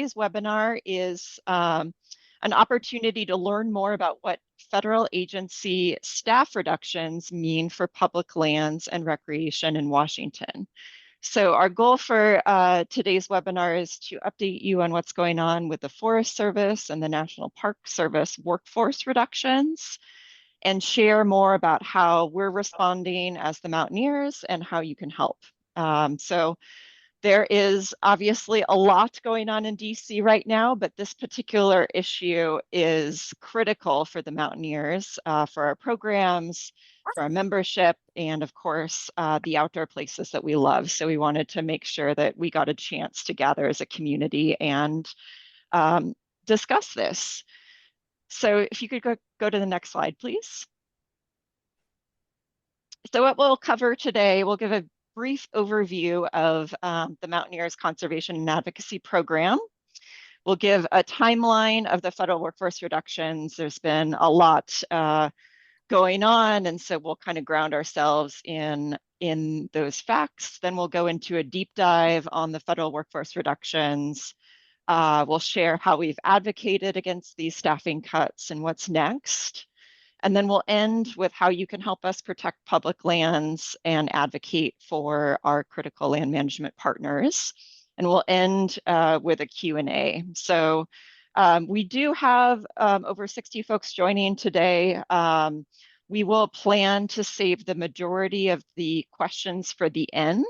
Today's webinar is an opportunity to learn more about what federal agency staff reductions mean for public lands and recreation in Washington. So our goal for today's webinar is to update you on what's going on with the Forest Service and the National Park Service workforce reductions, and share more about how we're responding as the Mountaineers and how you can help. So there is obviously a lot going on in DC right now, but this particular issue is critical for the Mountaineers, for our programs, for our membership, and of course, the outdoor places that we love. So we wanted to make sure that we got a chance to gather as a community and discuss this. So if you could go to the next slide, please. So what we'll cover today, we'll give a brief overview of the Mountaineers Conservation and Advocacy Program. We'll give a timeline of the federal workforce reductions. There's been a lot going on, and so we'll kind of ground ourselves in those facts. Then we'll go into a deep dive on the federal workforce reductions. We'll share how we've advocated against these staffing cuts and what's next. And then we'll end with how you can help us protect public lands and advocate for our critical land management partners. And we'll end with a Q&A. So we do have over 60 folks joining today. We will plan to save the majority of the questions for the end.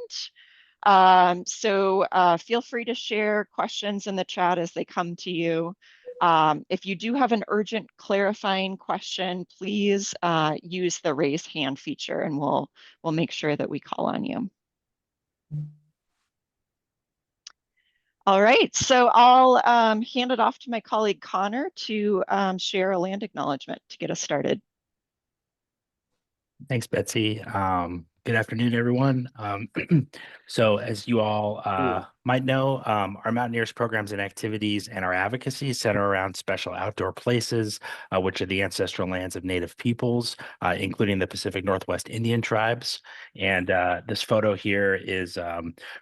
So feel free to share questions in the chat as they come to you. If you do have an urgent clarifying question, please use the raise hand feature and we'll make sure that we call on you. All right, so I'll hand it off to my colleague Connor to share a land acknowledgement to get us started. Thanks, Betsy. Good afternoon, everyone. So as you all might know, our Mountaineers programs and activities and our advocacy center around special outdoor places, which are the ancestral lands of Native peoples, including the Pacific Northwest Indian tribes. And this photo here is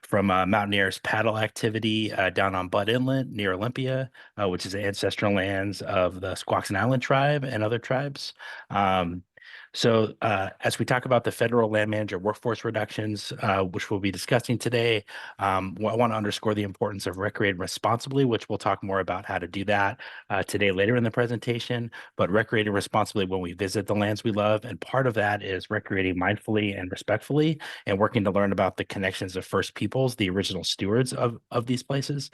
from a Mountaineers paddle activity down on Butt Inlet near Olympia, which is the ancestral lands of the Squaxin Island tribe and other tribes. So as we talk about the federal land manager workforce reductions, which we'll be discussing today, I want to underscore the importance of recreating responsibly, which we'll talk more about how to do that today later in the presentation, but recreating responsibly when we visit the lands we love. And part of that is recreating mindfully and respectfully and working to learn about the connections of First Peoples, the original stewards of these places.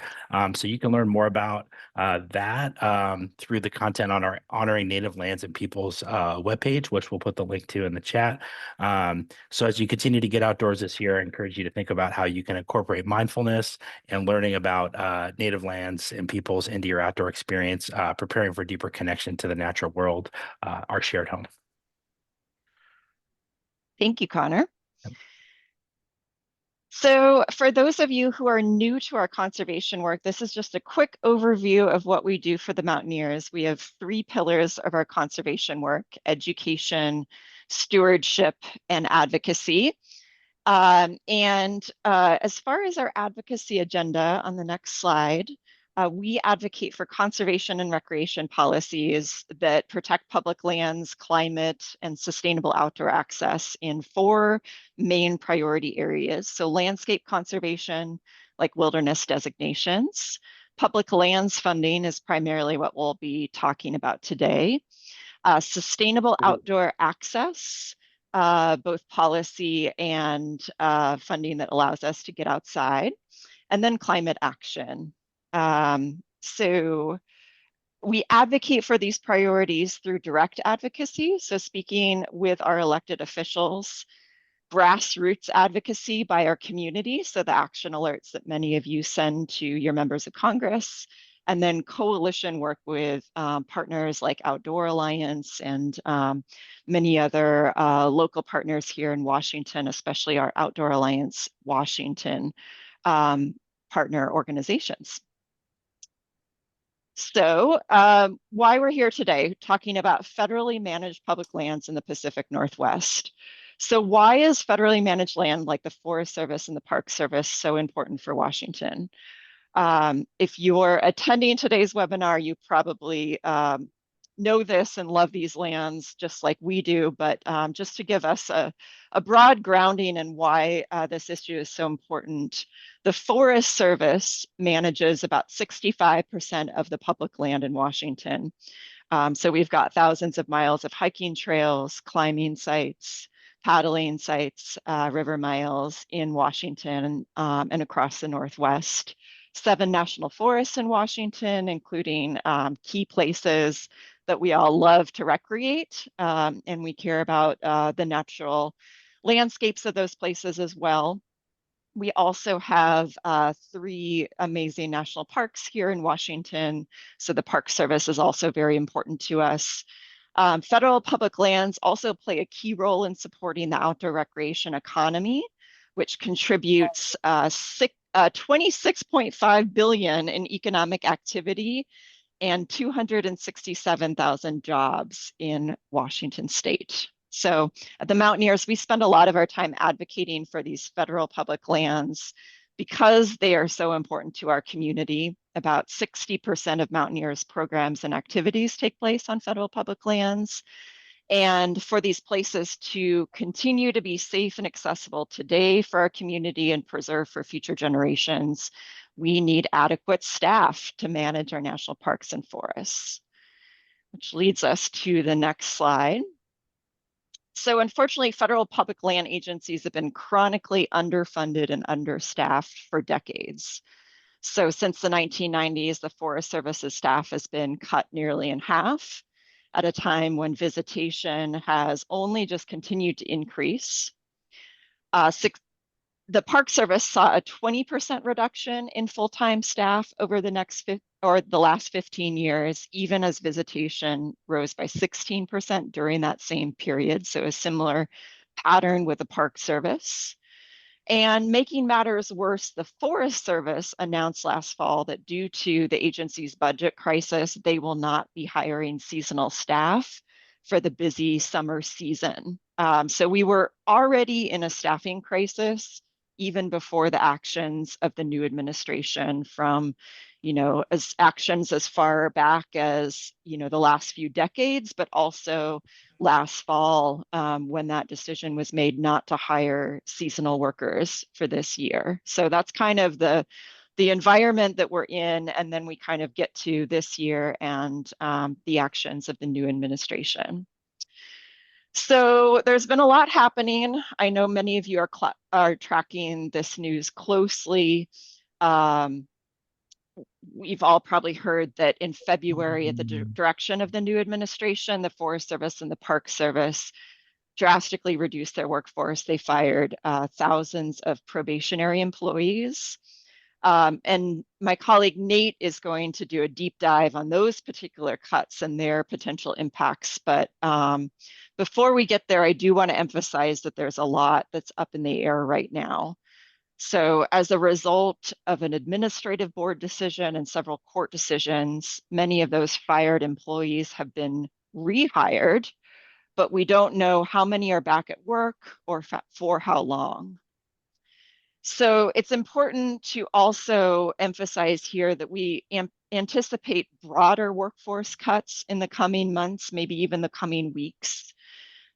So you can learn more about that through the content on our Honoring Native Lands and Peoples webpage, which we'll put the link to in the chat. So as you continue to get outdoors this year, I encourage you to think about how you can incorporate mindfulness and learning about native lands and peoples into your outdoor experience, preparing for deeper connection to the natural world, our shared home. Thank you, Connor. So for those of you who are new to our conservation work, this is just a quick overview of what we do for the Mountaineers. We have 3 pillars of our conservation work: education, stewardship, and advocacy. As far as our advocacy agenda on the next slide, we advocate for conservation and recreation policies that protect public lands, climate, and sustainable outdoor access in 4 main priority areas. So landscape conservation, like wilderness designations. Public lands funding is primarily what we'll be talking about today. Sustainable outdoor access, both policy and funding that allows us to get outside. And then climate action. So we advocate for these priorities through direct advocacy, so speaking with our elected officials, grassroots advocacy by our community, so the action alerts that many of you send to your members of Congress, and then coalition work with partners like Outdoor Alliance and many other local partners here in Washington, especially our Outdoor Alliance Washington partner organizations. So why we're here today, talking about federally managed public lands in the Pacific Northwest. So why is federally managed land like the Forest Service and the Park Service so important for Washington? If you're attending today's webinar, you probably know this and love these lands just like we do, but just to give us a broad grounding in why this issue is so important, the Forest Service manages about 65% of the public land in Washington. So we've got thousands of miles of hiking trails, climbing sites, paddling sites, river miles in Washington and across the Northwest. 7 national forests in Washington, including key places that we all love to recreate, and we care about the natural landscapes of those places as well. We also have 3 amazing national parks here in Washington, so the Park Service is also very important to us. Federal public lands also play a key role in supporting the outdoor recreation economy, which contributes 26.5 billion in economic activity and 267,000 jobs in Washington state. So at the Mountaineers, we spend a lot of our time advocating for these federal public lands because they are so important to our community. About 60% of Mountaineers programs and activities take place on federal public lands. And for these places to continue to be safe and accessible today for our community and preserve for future generations, we need adequate staff to manage our national parks and forests, which leads us to the next slide. So unfortunately, federal public land agencies have been chronically underfunded and understaffed for decades. So since the 1990s, the Forest Service's staff has been cut nearly in half at a time when visitation has only just continued to increase. The Park Service saw a 20% reduction in full-time staff over the last 15 years, even as visitation rose by 16% during that same period. So a similar pattern with the Park Service. And making matters worse, the Forest Service announced last fall that due to the agency's budget crisis, they will not be hiring seasonal staff for the busy summer season. So we were already in a staffing crisis even before the actions of the new administration, from as actions as far back as the last few decades, but also last fall when that decision was made not to hire seasonal workers for this year. So that's kind of the environment that we're in, and then we kind of get to this year and the actions of the new administration. So there's been a lot happening. I know many of you are tracking this news closely. We've all probably heard that in February, at the direction of the new administration, the Forest Service and the Park Service drastically reduced their workforce. They fired thousands of probationary employees. And my colleague Nate is going to do a deep dive on those particular cuts and their potential impacts. But before we get there, I do want to emphasize that there's a lot that's up in the air right now. So as a result of an administrative board decision and several court decisions, many of those fired employees have been rehired, but we don't know how many are back at work or for how long. So it's important to also emphasize here that we anticipate broader workforce cuts in the coming months, maybe even the coming weeks.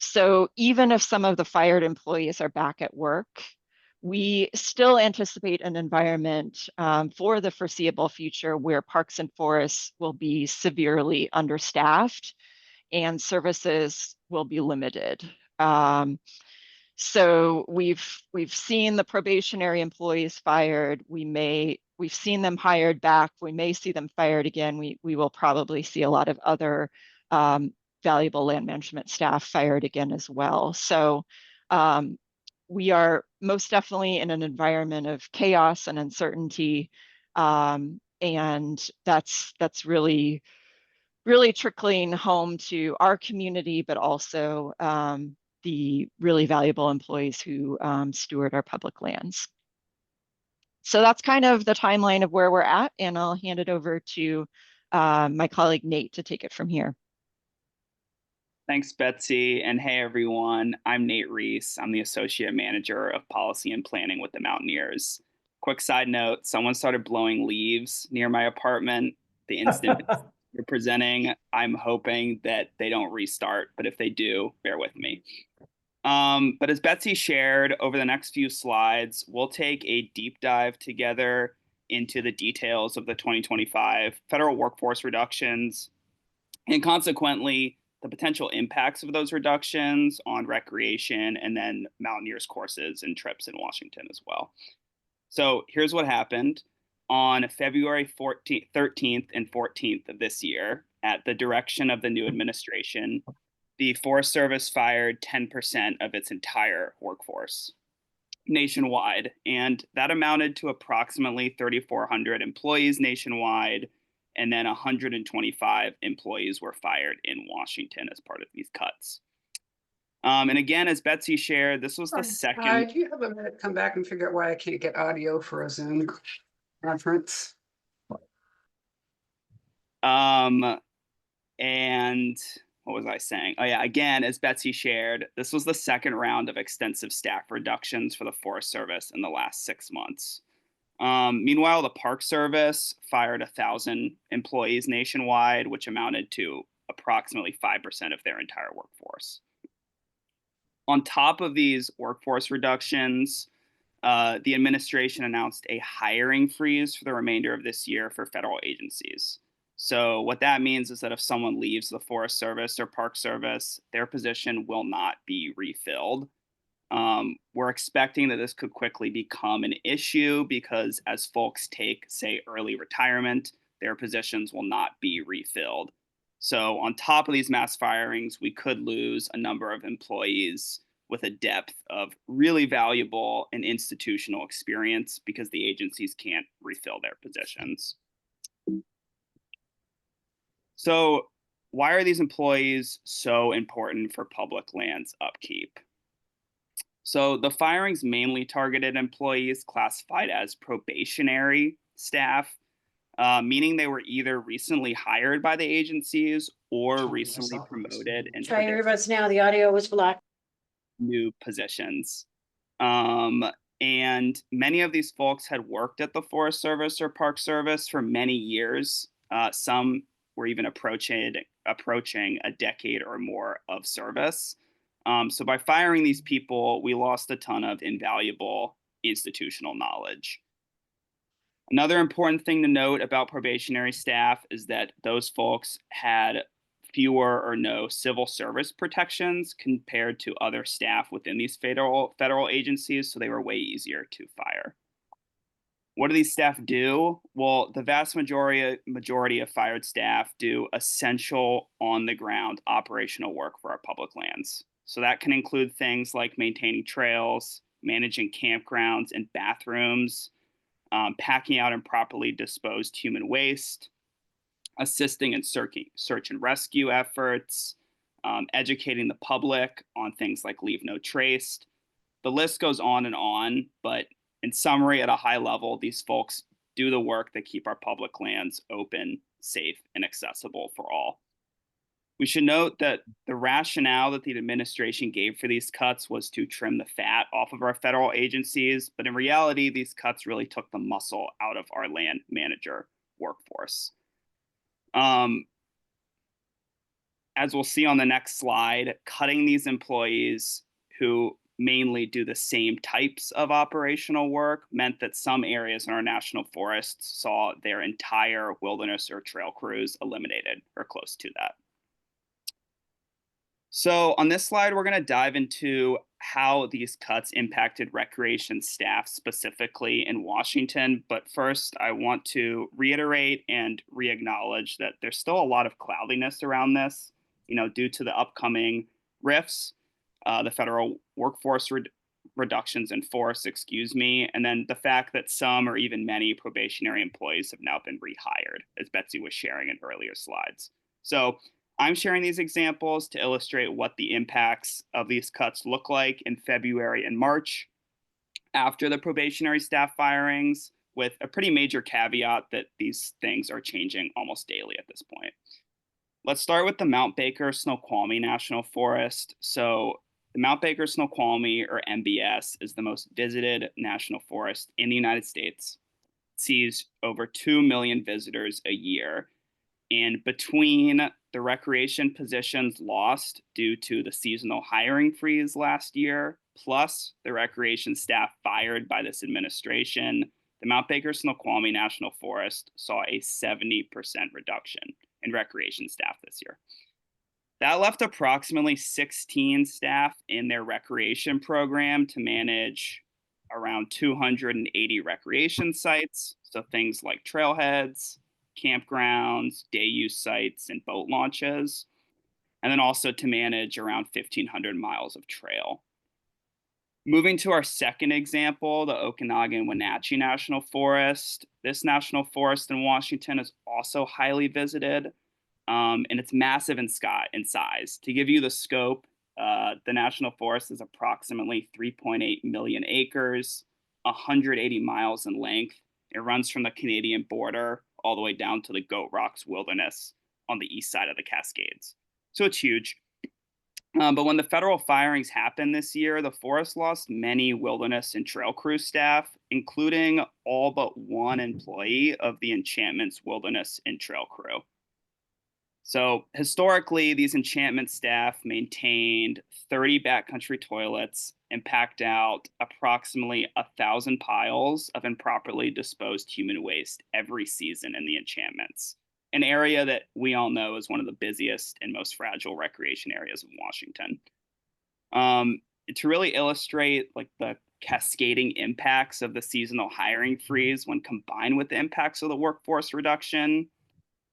So even if some of the fired employees are back at work, we still anticipate an environment for the foreseeable future where parks and forests will be severely understaffed and services will be limited. So we've seen the probationary employees fired. We've seen them hired back. We may see them fired again. We will probably see a lot of other valuable land management staff fired again as well. So we are most definitely in an environment of chaos and uncertainty, and that's really trickling home to our community, but also the really valuable employees who steward our public lands. So that's kind of the timeline of where we're at, and I'll hand it over to my colleague Nate to take it from here. Thanks, Betsy. And hey, everyone. I'm Nate Reese. I'm the Associate Manager of Policy and Planning with the Mountaineers. Of quick side note, someone started blowing leaves near my apartment the instant you're presenting. I'm hoping that they don't restart, but if they do, bear with me. But as Betsy shared, over the next few slides, we'll take a deep dive together into the details of the 2025 federal workforce reductions, and consequently, the potential impacts of those reductions on recreation and then Mountaineers courses and trips in Washington as well. So here's what happened. On February 13th and 14th of this year, at the direction of the new administration, the Forest Service fired 10% of its entire workforce nationwide, and that amounted to approximately 3,400 employees nationwide, and then 125 employees were fired in Washington as part of these cuts. And again, as Betsy shared, this was the second. Do you have a minute to come back and figure out why I can't get audio for a Zoom conference? And what was I saying? Oh yeah, again, as Betsy shared, this was the second round of extensive staff reductions for the Forest Service in the last 6 months. Meanwhile, the Park Service fired 1,000 employees nationwide, which amounted to approximately 5% of their entire workforce. On top of these workforce reductions, the administration announced a hiring freeze for the remainder of this year for federal agencies. So what that means is that if someone leaves the Forest Service or Park Service, their position will not be refilled. We're expecting that this could quickly become an issue because as folks take, say, early retirement, their positions will not be refilled. So on top of these mass firings, we could lose a number of employees with a depth of really valuable and institutional experience because the agencies can't refill their positions. So why are these employees so important for public lands upkeep? So the firings mainly targeted employees classified as probationary staff, meaning they were either recently hired by the agencies or recently promoted into Try your earbuds now. The audio was blocked. new positions. And many of these folks had worked at the Forest Service or Park Service for many years. Some were even approaching a decade or more of service. So by firing these people, we lost a ton of invaluable institutional knowledge. Another important thing to note about probationary staff is that those folks had fewer or no civil service protections compared to other staff within these federal agencies, so they were way easier to fire. What do these staff do? Well, the vast majority of fired staff do essential on-the-ground operational work for our public lands. So that can include things like maintaining trails, managing campgrounds and bathrooms, packing out improperly disposed human waste, assisting in search and rescue efforts, educating the public on things like leave no trace. The list goes on, but in summary, at a high level, these folks do the work that keep our public lands open, safe, and accessible for all. We should note that the rationale that the administration gave for these cuts was to trim the fat off of our federal agencies, but in reality, these cuts really took the muscle out of our land manager workforce. As we'll see on the next slide, cutting these employees who mainly do the same types of operational work meant that some areas in our national forests saw their entire wilderness or trail crews eliminated or close to that. So on this slide, we're going to dive into how these cuts impacted recreation staff specifically in Washington. But first, I want to reiterate and re-acknowledge that there's still a lot of cloudiness around this, due to the upcoming RIFs, the federal workforce reductions in force, and then the fact that some or even many probationary employees have now been rehired, as Betsy was sharing in earlier slides. So I'm sharing these examples to illustrate what the impacts of these cuts look like in February and March after the probationary staff firings, with a pretty major caveat that these things are changing almost daily at this point. Let's start with the Mount Baker Snoqualmie National Forest. So the Mount Baker Snoqualmie, or MBS, is the most visited national forest in the United States. It sees over 2 million visitors a year. And between the recreation positions lost due to the seasonal hiring freeze last year, plus the recreation staff fired by this administration, the Mount Baker Snoqualmie National Forest saw a 70% reduction in recreation staff this year. That left approximately 16 staff in their recreation program to manage around 280 recreation sites. So things like trailheads, campgrounds, day use sites, and boat launches. And then also to manage around 1,500 miles of trail. Moving to our second example, the Okanagan-Wenatchee National Forest. This national forest in Washington is also highly visited, and it's massive in size. To give you the scope, the national forest is approximately 3.8 million acres, 180 miles in length. It runs from the Canadian border all the way down to the Goat Rocks Wilderness on the east side of the Cascades. So it's huge. But when the federal firings happened this year, the forest lost many wilderness and trail crew staff, including all but one employee of the Enchantment's wilderness and trail crew. So historically, these enchantment staff maintained 30 backcountry toilets and packed out approximately 1,000 piles of improperly disposed human waste every season in the enchantments, an area that we all know is one of the busiest and most fragile recreation areas in Washington. To really illustrate like the cascading impacts of the seasonal hiring freeze when combined with the impacts of the workforce reduction,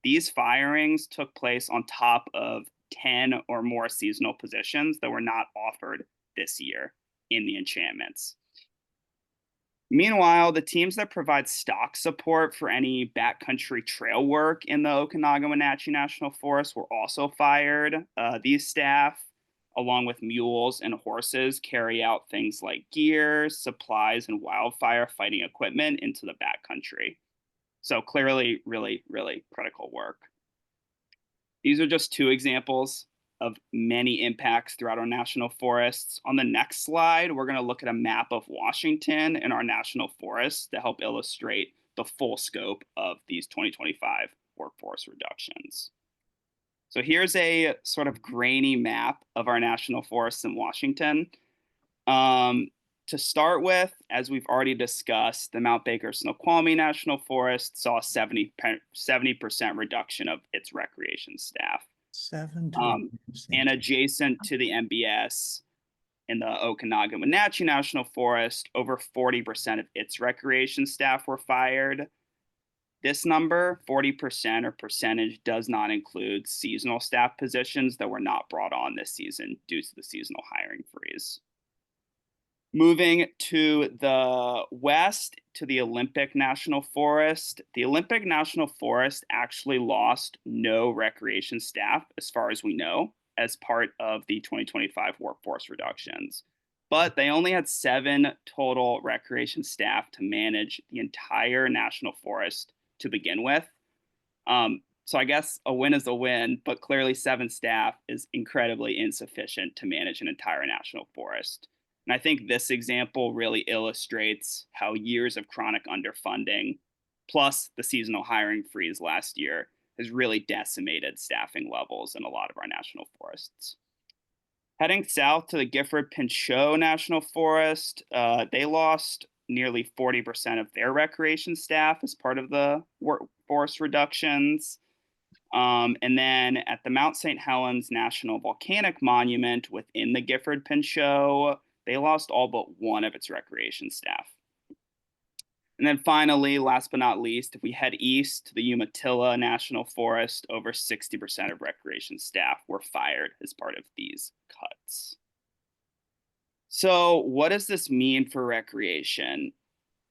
these firings took place on top of 10 or more seasonal positions that were not offered this year in the enchantments. Meanwhile, the teams that provide stock support for any backcountry trail work in the Okanagan-Wenatchee National Forest were also fired. These staff, along with mules and horses, carry out things like gear, supplies, and wildfire fighting equipment into the backcountry. So clearly, really, really critical work. These are just two examples of many impacts throughout our national forests. On the next slide, we're going to look at a map of Washington and our national forests to help illustrate the full scope of these 2025 workforce reductions. So here's a sort of grainy map of our national forests in Washington. To start with, as we've already discussed, the Mount Baker Snoqualmie National Forest saw a 70% reduction of its recreation staff. And adjacent to the MBS in the Okanagan-Wenatchee National Forest, over 40% of its recreation staff were fired. This number, 40% or percentage, does not include seasonal staff positions that were not brought on this season due to the seasonal hiring freeze. Moving to the west, to the Olympic National Forest. The Olympic National Forest actually lost no recreation staff, as far as we know, as part of the 2025 workforce reductions. But they only had 7 total recreation staff to manage the entire national forest to begin with. So I guess a win is a win, but clearly 7 staff is incredibly insufficient to manage an entire national forest. And I think this example really illustrates how years of chronic underfunding, plus the seasonal hiring freeze last year, has really decimated staffing levels in a lot of our national forests. Heading south to the Gifford-Pinchot National Forest, they lost nearly 40% of their recreation staff as part of the workforce reductions. And then at the Mount St. Helens National Volcanic Monument within the Gifford-Pinchot, they lost all but one of its recreation staff. And then finally, last but not least, if we head east to the Umatilla National Forest, over 60% of recreation staff were fired as part of these cuts. So what does this mean for recreation?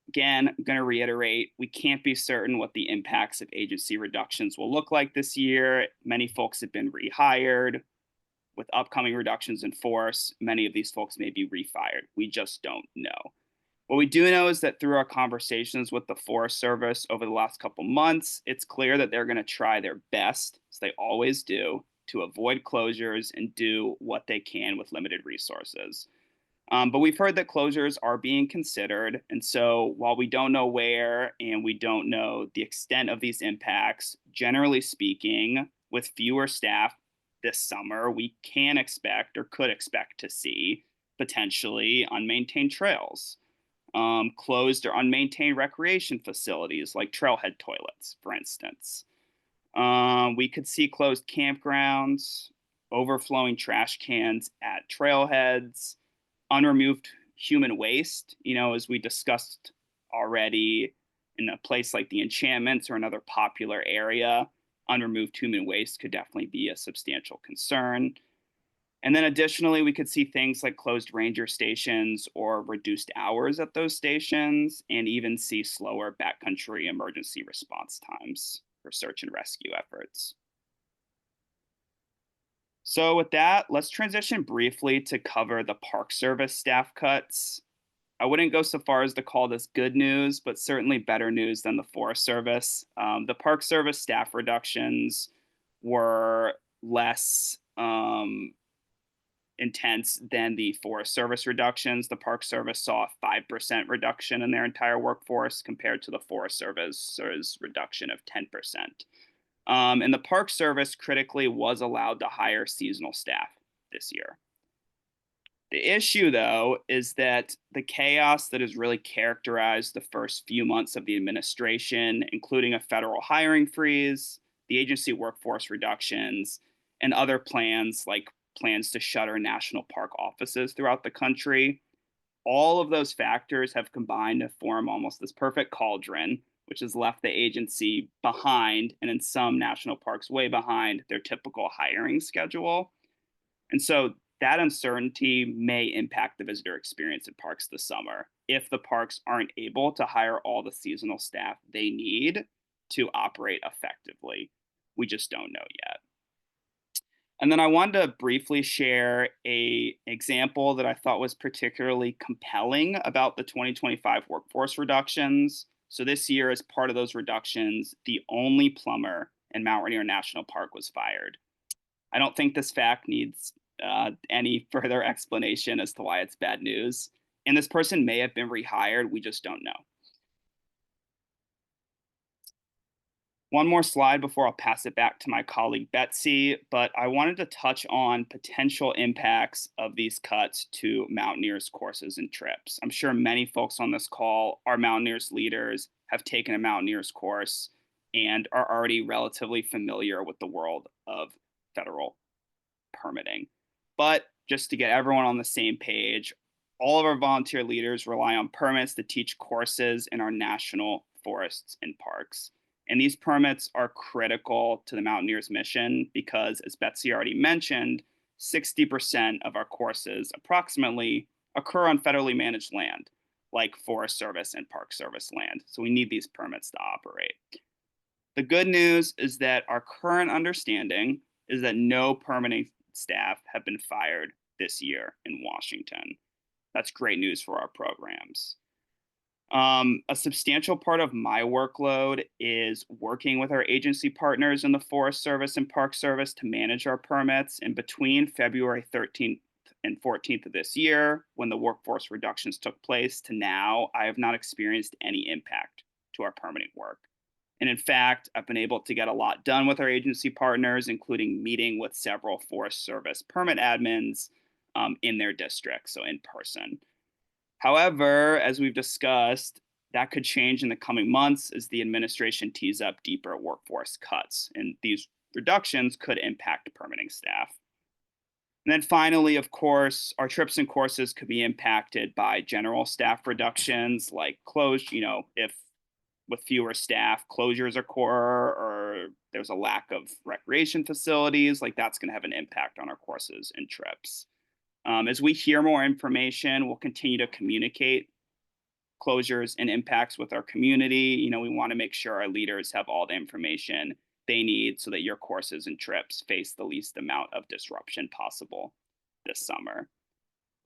Again, I'm going to reiterate, we can't be certain what the impacts of agency reductions will look like this year. Many folks have been rehired. With upcoming reductions in force, many of these folks may be refired. We just don't know. What we do know is that through our conversations with the Forest Service over the last couple months, it's clear that they're going to try their best, as they always do, to avoid closures and do what they can with limited resources. But we've heard that closures are being considered. And so while we don't know where and we don't know the extent of these impacts, generally speaking, with fewer staff this summer, we can expect or could expect to see potentially unmaintained trails, closed or unmaintained recreation facilities like trailhead toilets, for instance. We could see closed campgrounds, overflowing trash cans at trailheads, unremoved human waste, as we discussed already in a place like the Enchantments or another popular area, unremoved human waste could definitely be a substantial concern. And then additionally, we could see things like closed ranger stations or reduced hours at those stations, and even see slower backcountry emergency response times for search and rescue efforts. So with that, let's transition briefly to cover the Park Service staff cuts. I wouldn't go so far as to call this good news, but certainly better news than the Forest Service. The Park Service staff reductions were less intense than the Forest Service reductions. The Park Service saw a 5% reduction in their entire workforce compared to the Forest Service's reduction of 10%. And the Park Service critically was allowed to hire seasonal staff this year. The issue, though, is that the chaos that has really characterized the first few months of the administration, including a federal hiring freeze, the agency workforce reductions, and other plans like plans to shutter national park offices throughout the country, all of those factors have combined to form almost this perfect cauldron, which has left the agency behind, and in some national parks way behind, their typical hiring schedule. And so that uncertainty may impact the visitor experience at parks this summer if the parks aren't able to hire all the seasonal staff they need to operate effectively. We just don't know yet. And then I wanted to briefly share an example that I thought was particularly compelling about the 2025 workforce reductions. So this year, as part of those reductions, the only plumber in Mount Rainier National Park was fired. I don't think this fact needs any further explanation as to why it's bad news. And this person may have been rehired, we just don't know. One more slide before I'll pass it back to my colleague Betsy, but I wanted to touch on potential impacts of these cuts to Mountaineers courses and trips. I'm sure many folks on this call are Mountaineers leaders, have taken a Mountaineers course, and are already relatively familiar with the world of federal permitting. But just to get everyone on the same page, all of our volunteer leaders rely on permits to teach courses in our national forests and parks. And these permits are critical to the Mountaineers mission because, as Betsy already mentioned, 60% of our courses approximately occur on federally managed land, like Forest Service and Park Service land. So we need these permits to operate. The good news is that our current understanding is that no permitting staff have been fired this year in Washington. That's great news for our programs. A substantial part of my workload is working with our agency partners in the Forest Service and Park Service to manage our permits. And between February 13th and 14th of this year, when the workforce reductions took place, to now, I have not experienced any impact to our permitting work. And in fact, I've been able to get a lot done with our agency partners, including meeting with several Forest Service permit admins in their district, so in person. However, as we've discussed, that could change in the coming months as the administration tees up deeper workforce cuts, and these reductions could impact permitting staff. And then finally, of course, our trips and courses could be impacted by general staff reductions, like if with fewer staff, closures occur, or there's a lack of recreation facilities, like that's going to have an impact on our courses and trips. As we hear more information, we'll continue to communicate closures and impacts with our community. We want to make sure our leaders have all the information they need so that your courses and trips face the least amount of disruption possible this summer.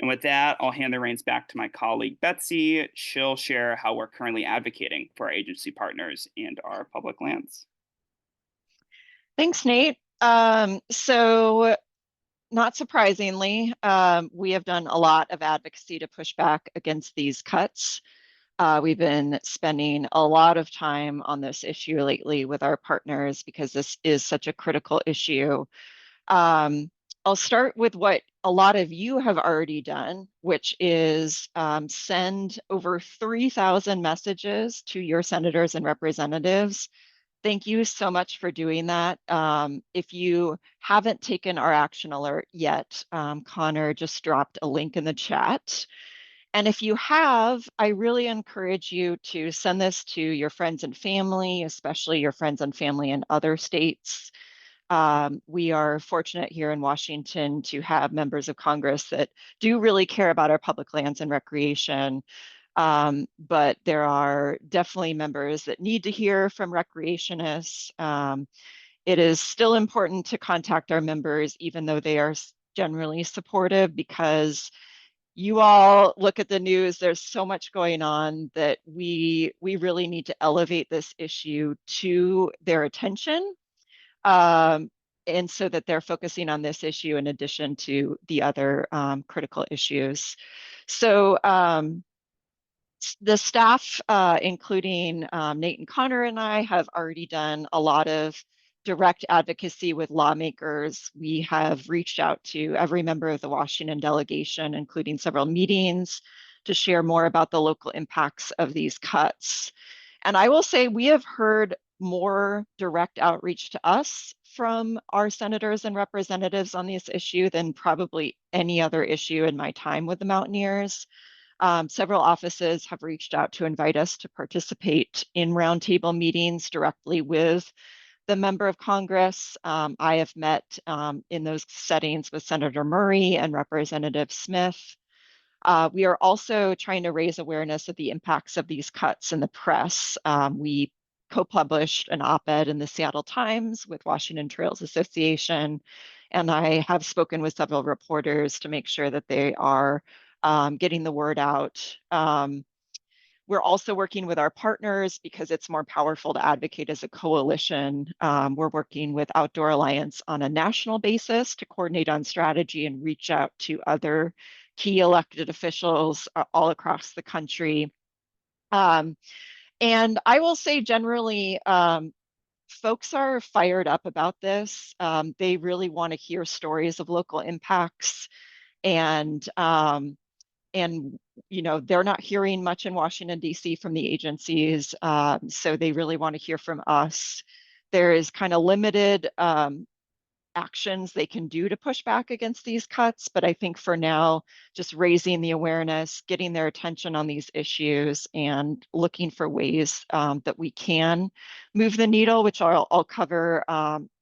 And with that, I'll hand the reins back to my colleague Betsy. She'll share how we're currently advocating for our agency partners and our public lands. Thanks, Nate. So not surprisingly, we have done a lot of advocacy to push back against these cuts. We've been spending a lot of time on this issue lately with our partners because this is such a critical issue. I'll start with what a lot of you have already done, which is send over 3,000 messages to your senators and representatives. Thank you so much for doing that. If you haven't taken our action alert yet, Connor just dropped a link in the chat. And if you have, I really encourage you to send this to your friends and family, especially your friends and family in other states. We are fortunate here in Washington to have members of Congress that do really care about our public lands and recreation. But there are definitely members that need to hear from recreationists. It is still important to contact our members, even though they are generally supportive, because you all look at the news, there's so much going on that we really need to elevate this issue to their attention. And so that they're focusing on this issue in addition to the other critical issues. So the staff, including Nate and Connor and I, have already done a lot of direct advocacy with lawmakers. We have reached out to every member of the Washington delegation, including several meetings, to share more about the local impacts of these cuts. And I will say we have heard more direct outreach to us from our senators and representatives on this issue than probably any other issue in my time with the Mountaineers. Several offices have reached out to invite us to participate in roundtable meetings directly with the member of Congress. I have met in those settings with Senator Murray and Representative Smith. We are also trying to raise awareness of the impacts of these cuts in the press. We co-published an op-ed in the Seattle Times with Washington Trails Association, and I have spoken with several reporters to make sure that they are getting the word out. We're also working with our partners because it's more powerful to advocate as a coalition. We're working with Outdoor Alliance on a national basis to coordinate on strategy and reach out to other key elected officials all across the country. And I will say generally, folks are fired up about this. They really want to hear stories of local impacts, and you know, they're not hearing much in Washington, D.C. from the agencies, so they really want to hear from us. There is kind of limited actions they can do to push back against these cuts, but I think for now, just raising the awareness, getting their attention on these issues, and looking for ways that we can move the needle, which I'll cover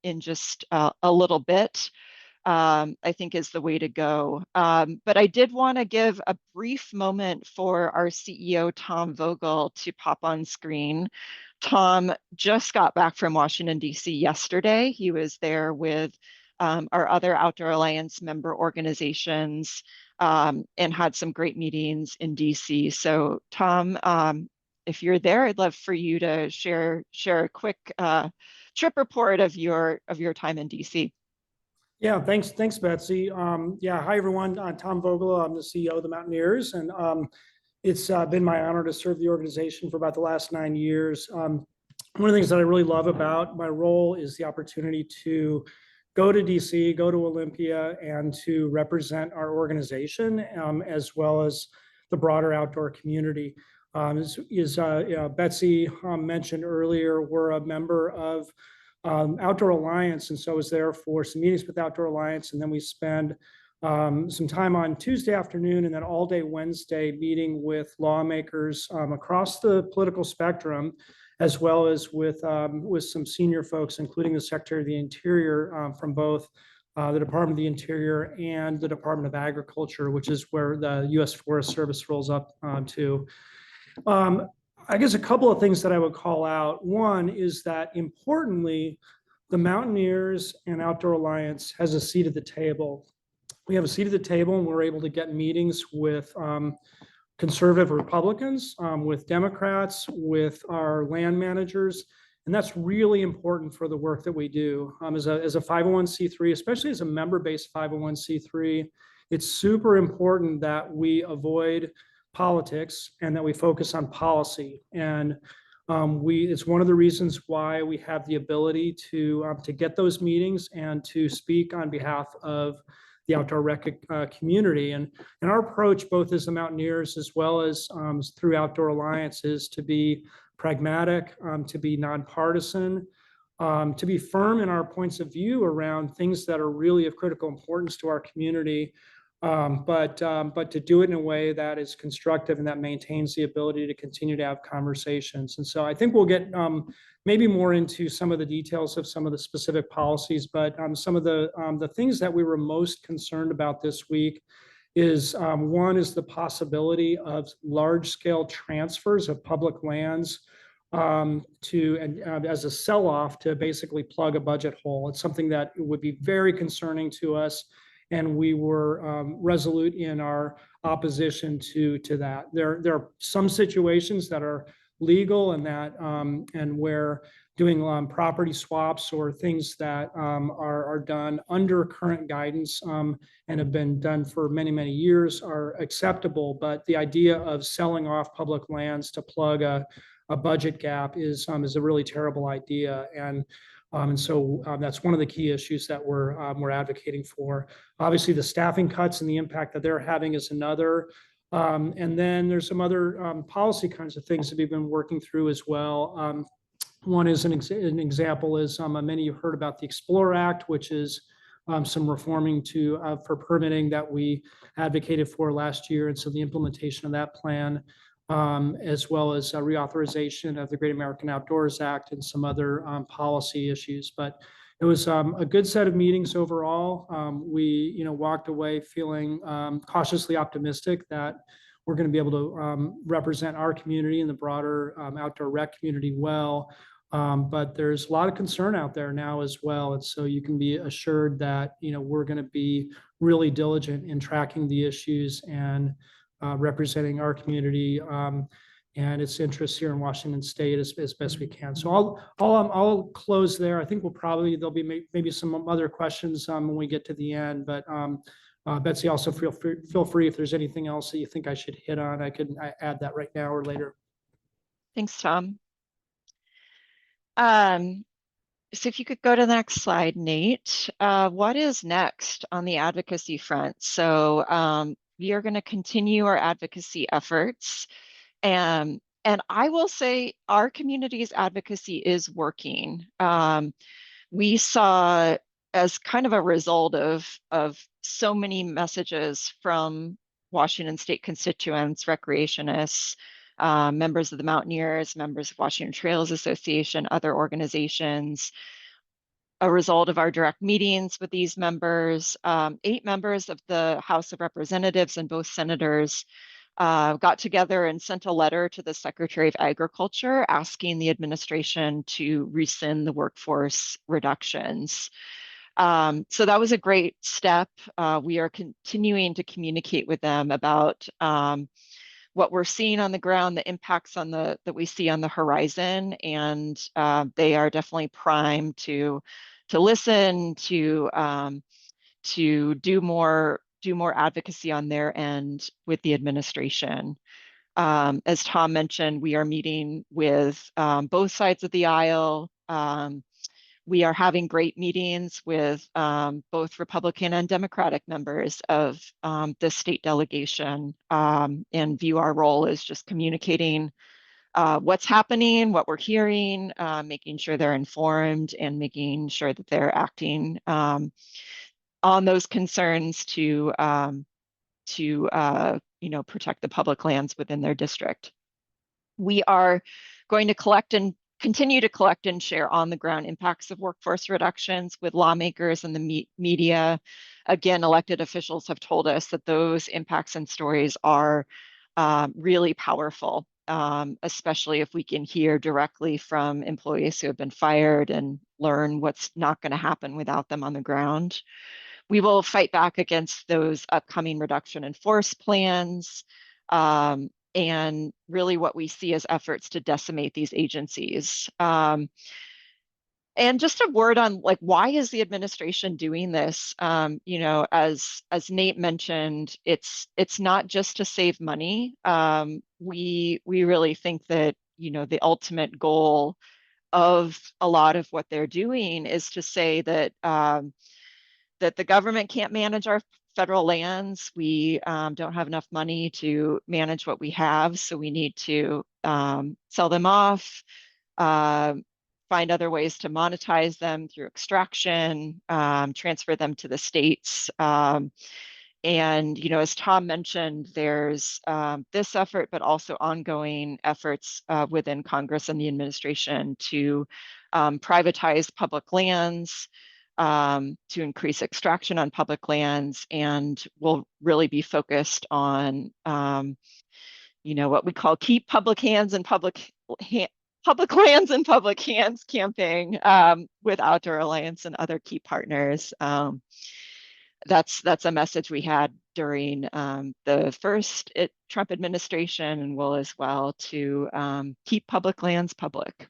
in just a little bit. I think is the way to go. But I did want to give a brief moment for our CEO, Tom Vogel, to pop on screen. Tom just got back from Washington, D.C. yesterday. He was there with our other Outdoor Alliance member organizations and had some great meetings in D.C. So Tom, if you're there, I'd love for you to share a quick trip report of your time in D.C. Yeah, thanks, Betsy. Yeah, hi everyone. Tom Vogel. I'm the CEO of the Mountaineers, and it's been my honor to serve the organization for about the last 9 years. One of the things that I really love about my role is the opportunity to go to DC, go to Olympia, and to represent our organization as well as the broader outdoor community. As Betsy mentioned earlier, we're a member of Outdoor Alliance, and so I was there for some meetings with Outdoor Alliance, and then we spend some time on Tuesday afternoon and then all day Wednesday meeting with lawmakers across the political spectrum, as well as with some senior folks, including the Secretary of the Interior from both the Department of the Interior and the Department of Agriculture, which is where the U.S. Forest Service rolls up to. I guess a couple of things that I would call out. One is that importantly, the Mountaineers and Outdoor Alliance has a seat at the table. We have a seat at the table, and we're able to get meetings with conservative Republicans, with Democrats, with our land managers, And that's really important for the work that we do. As a 501c3, especially as a member-based 501c3, it's super important that we avoid politics and that we focus on policy. And it's one of the reasons why we have the ability to get those meetings and to speak on behalf of the outdoor rec community. And our approach, both as the Mountaineers as well as through Outdoor Alliance, is to be pragmatic, to be nonpartisan, to be firm in our points of view around things that are really of critical importance to our community, but to do it in a way that is constructive and that maintains the ability to continue to have conversations. And so I think we'll get maybe more into some of the details of some of the specific policies, but some of the things that we were most concerned about this week is one is the possibility of large-scale transfers of public lands as a sell-off to basically plug a budget hole. It's something that would be very concerning to us, and we were resolute in our opposition to that. There are some situations that are legal and that and where doing property swaps or things that are done under current guidance and have been done for many, many years are acceptable. But the idea of selling off public lands to plug a budget gap is a really terrible idea. And so that's one of the key issues that we're advocating for. Obviously, the staffing cuts and the impact that they're having is another. And then there's some other policy kinds of things that we've been working through as well. One is an example is many of you heard about the Explore Act, which is some reforming for permitting that we advocated for last year. And so the implementation of that plan, as well as reauthorization of the Great American Outdoors Act and some other policy issues. But it was a good set of meetings overall. We walked away feeling cautiously optimistic that we're going to be able to represent our community and the broader outdoor rec community well. But there's a lot of concern out there now as well. And so you can be assured that we're going to be really diligent in tracking the issues and representing our community and its interests here in Washington State as best we can. So I'll close there. I think there'll be maybe some other questions when we get to the end. But Betsy, also feel free if there's anything else that you think I should hit on. I add that right now or later. Thanks, Tom. So if you could go to the next slide, Nate. What is next on the advocacy front? So we are going to continue our advocacy efforts. And I will say our community's advocacy is working. We saw, as kind of a result of so many messages from Washington State constituents, recreationists, members of the Mountaineers, members of Washington Trails Association, other organizations, a result of our direct meetings with these members, 8 members of the House of Representatives and both senators got together and sent a letter to the Secretary of Agriculture asking the administration to rescind the workforce reductions. So that was a great step. We are continuing to communicate with them about what we're seeing on the ground, the impacts that we see on the horizon, and they are definitely primed to listen, to do more advocacy on their end with the administration. As Tom mentioned, we are meeting with both sides of the aisle. We are having great meetings with both Republican and Democratic members of the state delegation, and view our role as just communicating what's happening, what we're hearing, making sure they're informed, and making sure that they're acting on those concerns to protect the public lands within their district. We are going to continue to collect and share on the ground impacts of workforce reductions with lawmakers and the media. Again, elected officials have told us that those impacts and stories are really powerful, especially if we can hear directly from employees who have been fired and learn what's not going to happen without them on the ground. We will fight back against those upcoming reduction in force plans. and really what we see as efforts to decimate these agencies. And just a word on like, why is the administration doing this? You know, as Nate mentioned, it's not just to save money. We really think that, you know, the ultimate goal of a lot of what they're doing is to say that that the government can't manage our federal lands. We don't have enough money to manage what we have, so we need to sell them off, find other ways to monetize them through extraction, transfer them to the states. And, you know, as Tom mentioned, there's this effort, but also ongoing efforts within Congress and the administration to privatize public lands, to increase extraction on public lands, and will really be focused on, you know, what we call keep public hands and public lands in public hands campaign with Outdoor Alliance and other key partners. That's a message we had during the first Trump administration, and will as well, to keep public lands public.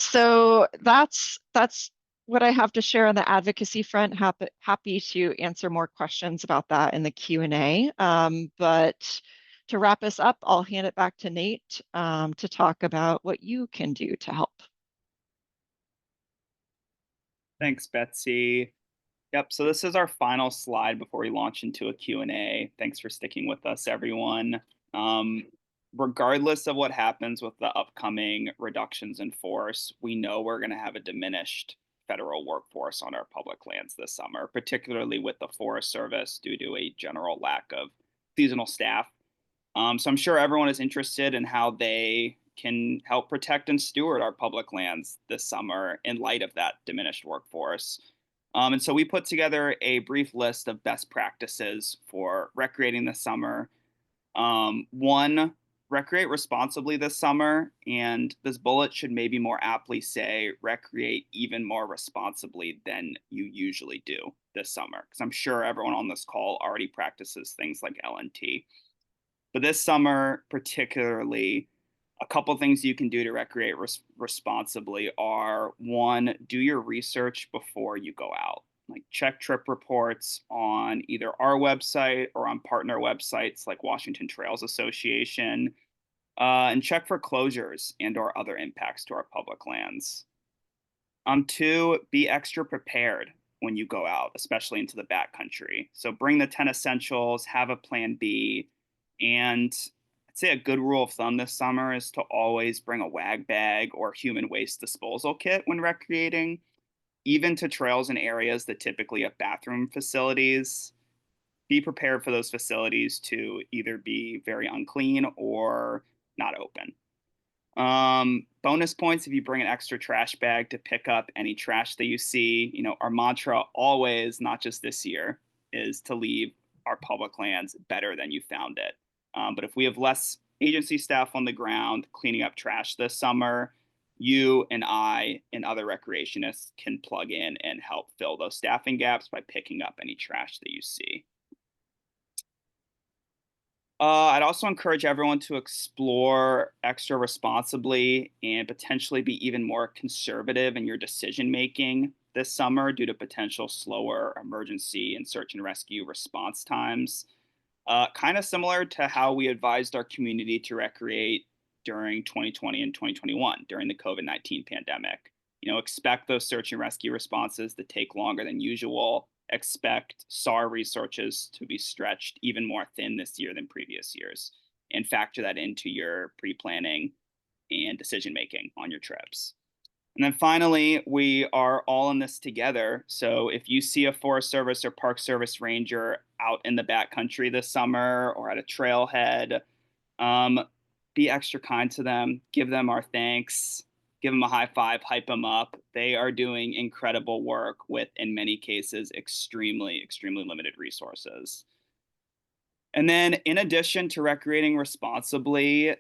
So that's what I have to share on the advocacy front. Happy to answer more questions about that in the Q&A. But to wrap us up, I'll hand it back to Nate to talk about what you can do to help. Thanks, Betsy. Yep, so this is our final slide before we launch into a Q&A. Thanks for sticking with us, everyone. Regardless of what happens with the upcoming reductions in force, we know we're going to have a diminished federal workforce on our public lands this summer, particularly with the Forest Service due to a general lack of seasonal staff. So I'm sure everyone is interested in how they can help protect and steward our public lands this summer in light of that diminished workforce. And so we put together a brief list of best practices for recreating this summer. One, recreate responsibly this summer, and this bullet should maybe more aptly say recreate even more responsibly than you usually do this summer, because I'm sure everyone on this call already practices things like LNT. But this summer, particularly, a couple things you can do to recreate responsibly are, one, do your research before you go out. Like, check trip reports on either our website or on partner websites like Washington Trails Association, and check for closures and or other impacts to our public lands. Two, be extra prepared when you go out, especially into the backcountry. So bring the 10 essentials, have a plan B, and I'd say a good rule of thumb this summer is to always bring a WAG bag or human waste disposal kit when recreating, even to trails and areas that typically have bathroom facilities. Be prepared for those facilities to either be very unclean or not open. Bonus points if you bring an extra trash bag to pick up any trash that you see. You know, our mantra always, not just this year, is to leave our public lands better than you found it. But if we have less agency staff on the ground cleaning up trash this summer, you and I and other recreationists can plug in and help fill those staffing gaps by picking up any trash that you see. I'd also encourage everyone to explore extra responsibly and potentially be even more conservative in your decision making this summer due to potential slower emergency and search and rescue response times. Kind of similar to how we advised our community to recreate during 2020 and 2021 during the COVID-19 pandemic. You know, expect those search and rescue responses to take longer than usual. Expect SAR researches to be stretched even more thin this year than previous years, and factor that into your pre-planning and decision-making on your trips. And then finally, we are all in this together. So if you see a Forest Service or Park Service ranger out in the backcountry this summer or at a trailhead, be extra kind to them, give them our thanks, give them a high five, hype them up. They are doing incredible work with, in many cases, extremely, extremely limited resources. And then in addition to recreating responsibly,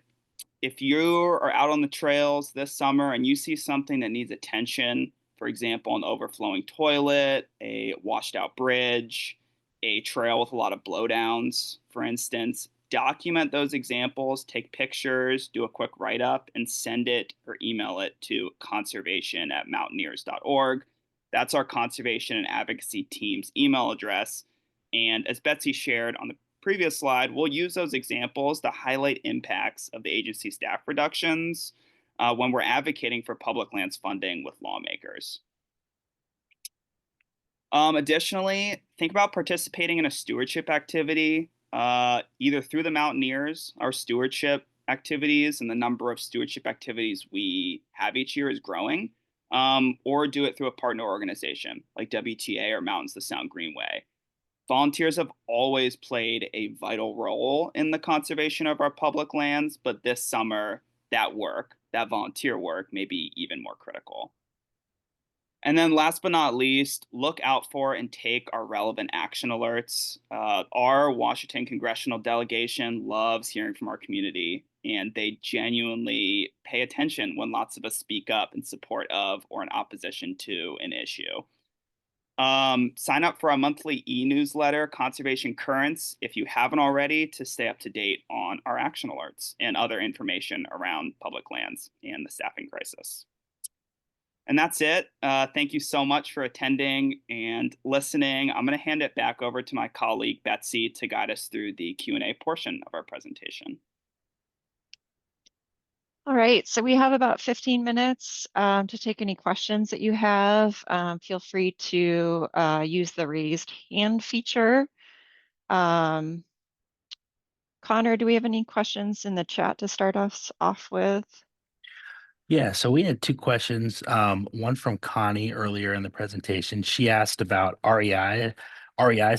if you are out on the trails this summer and you see something that needs attention, for example, an overflowing toilet, a washed out bridge, a trail with a lot of blowdowns, for instance, document those examples, take pictures, do a quick write-up, and send it or email it to conservation@mountaineers.org. That's our conservation and advocacy team's email address. And as Betsy shared on the previous slide, we'll use those examples to highlight impacts of the agency staff reductions when we're advocating for public lands funding with lawmakers. Additionally, think about participating in a stewardship activity, either through the Mountaineers, our stewardship activities, and the number of stewardship activities we have each year is growing, or do it through a partner organization like WTA or Mountains to Sound Greenway. Volunteers have always played a vital role in the conservation of our public lands, but this summer, that volunteer work, may be even more critical. And then last but not least, look out for and take our relevant action alerts. Our Washington congressional delegation loves hearing from our community, and they genuinely pay attention when lots of us speak up in support of or in opposition to an issue. Sign up for our monthly e-newsletter, Conservation Currents, if you haven't already, to stay up to date on our action alerts and other information around public lands and the staffing crisis. And that's it. Thank you so much for attending and listening. I'm going to hand it back over to my colleague, Betsy, to guide us through the Q&A portion of our presentation. All right, so we have about 15 minutes to take any questions that you have. Feel free to use the raised hand feature. Connor, do we have any questions in the chat to start us off with? Yeah, so we had two questions. One from Connie earlier in the presentation. She asked about REI's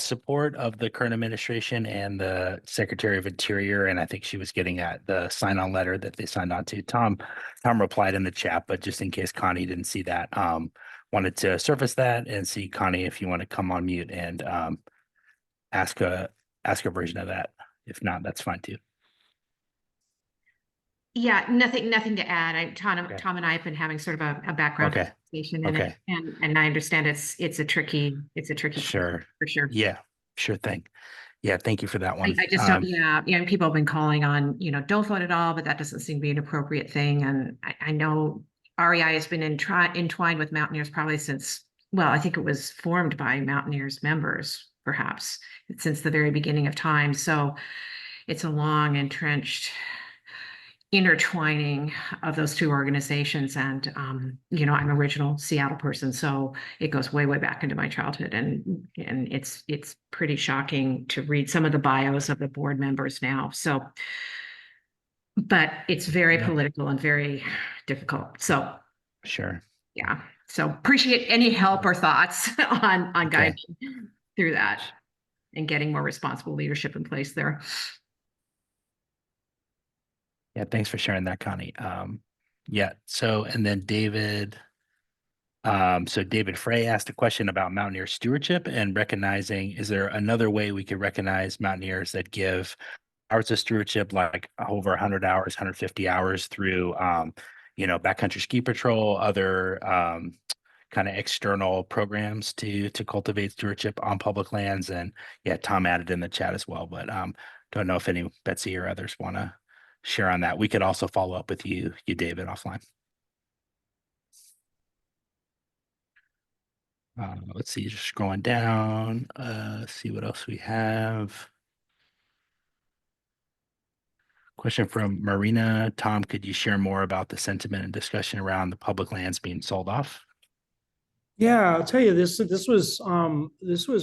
support of the current administration and the Secretary of Interior, and I think she was getting at the sign-on letter that they signed on to. Tom replied in the chat, but just in case Connie didn't see that, wanted to surface that and see, Connie, if you want to come on mute and ask a version of that. If not, that's fine too. Yeah, nothing to add. Tom and I have been having sort of a background Okay. conversation in it, and I understand it's a tricky Sure. for sure. Yeah, sure thing. Yeah, thank you for that one. I just don't, people have been calling on, don't vote at all, but that doesn't seem to be an appropriate thing. And I know REI has been entwined with Mountaineers probably since, well, I think it was formed by Mountaineers members, perhaps, since the very beginning of time. So it's a long entrenched intertwining of those two organizations. And, I'm an original Seattle person, so it goes way, way back into my childhood. And it's pretty shocking to read some of the bios of the board members now. So, but it's very political and very difficult. So Sure. Yeah. So appreciate any help or thoughts on guiding through that and getting more responsible leadership in place there. Yeah, thanks for sharing that, Connie. Yeah, so, and then David Frey asked a question about Mountaineer stewardship and recognizing, is there another way we could recognize Mountaineers that give hours of stewardship, like over 100 hours, 150 hours through, backcountry ski patrol, other kind of external programs to cultivate stewardship on public lands? And yeah, Tom added in the chat as well, but don't know if any Betsy or others want to share on that. We could also follow up with you David, offline. Let's see, just scrolling down, see what else we have. Question from Marina. Tom, could you share more about the sentiment and discussion around the public lands being sold off? Yeah, I'll tell you, this was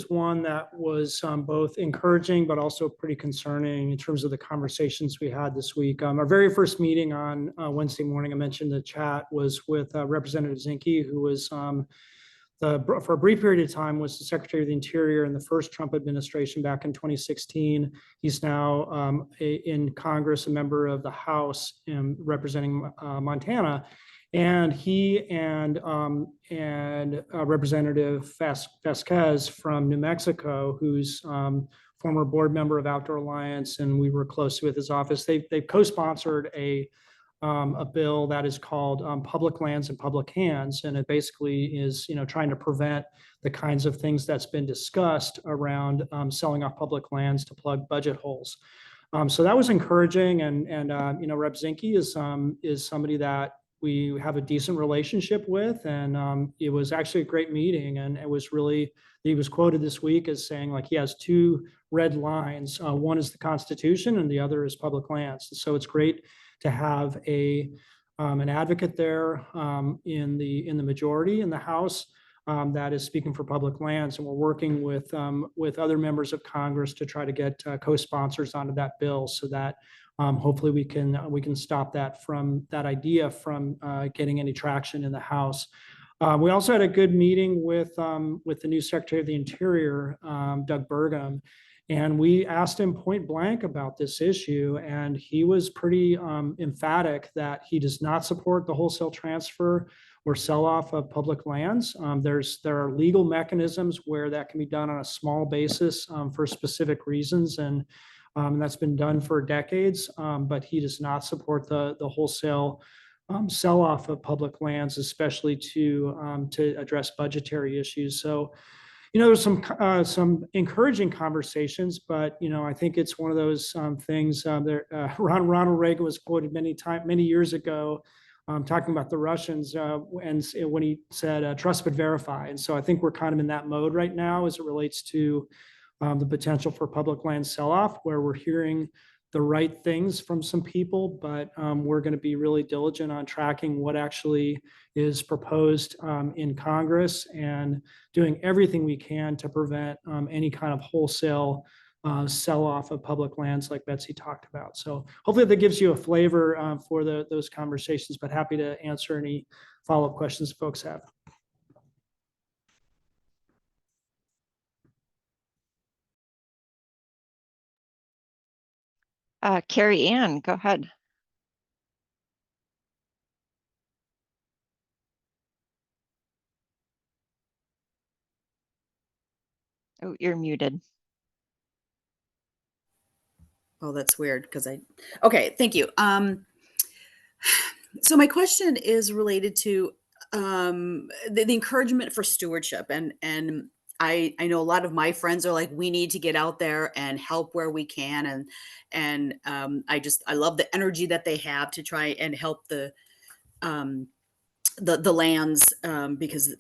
one that was both encouraging but also pretty concerning in terms of the conversations we had this week. Our very first meeting on Wednesday morning, I mentioned in the chat, was with Representative Zinke, who was for a brief period of time was the Secretary of the Interior in the first Trump administration back in 2016. He's now in Congress, a member of the House representing Montana. And he and Representative Vasquez from New Mexico, who's former board member of Outdoor Alliance, and we were close with his office. They've co-sponsored a bill that is called Public Lands in Public Hands, and it basically is trying to prevent the kinds of things that's been discussed around selling off public lands to plug budget holes. So that was encouraging. And you know, Rep Zinke is somebody that we have a decent relationship with. And it was actually a great meeting. And it was really, he was quoted this week as saying like he has two red lines. One is the Constitution and the other is public lands. So it's great to have an advocate there in the majority in the House that is speaking for public lands, and we're working with other members of Congress to try to get co-sponsors onto that bill, so that hopefully we can stop that idea from getting any traction in the House. We also had a good meeting with the new Secretary of the Interior, Doug Burgum. And we asked him point blank about this issue, and he was pretty emphatic that he does not support the wholesale transfer or sell-off of public lands. There are legal mechanisms where that can be done on a small basis for specific reasons, and that's been done for decades. But he does not support the wholesale sell-off of public lands, especially to address budgetary issues. So, you know, there's some encouraging conversations, but you know, I think it's one of those things. Ronald Reagan was quoted many years ago, talking about the Russians, and when he said, "Trust but verify." And so I think we're kind of in that mode right now as it relates to the potential for public land sell-off, where we're hearing the right things from some people, but we're going to be really diligent on tracking what actually is proposed in Congress and doing everything we can to prevent any kind of wholesale sell-off of public lands like Betsy talked about. So hopefully that gives you a flavor for those conversations, but happy to answer any follow-up questions folks have. Carrie Ann, go ahead. Oh, you're muted. Oh, that's weird because okay, thank you. So my question is related to the encouragement for stewardship, and I know a lot of my friends are like, we need to get out there and help where we can, and I love the energy that they have to try and help the lands, because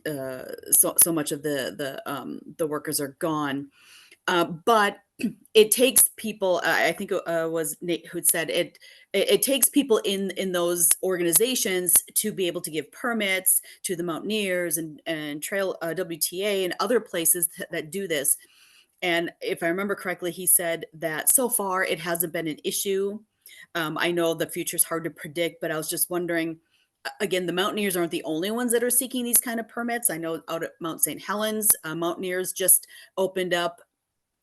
so much of the workers are gone. But it takes people. I think it was Nate who said it. It takes people in those organizations to be able to give permits to the Mountaineers and Trail WTA and other places that do this. And if I remember correctly, he said that so far it hasn't been an issue. I know the future is hard to predict, but I was just wondering. Again, the Mountaineers aren't the only ones that are seeking these kind of permits. I know out at Mount St. Helens, Mountaineers just opened up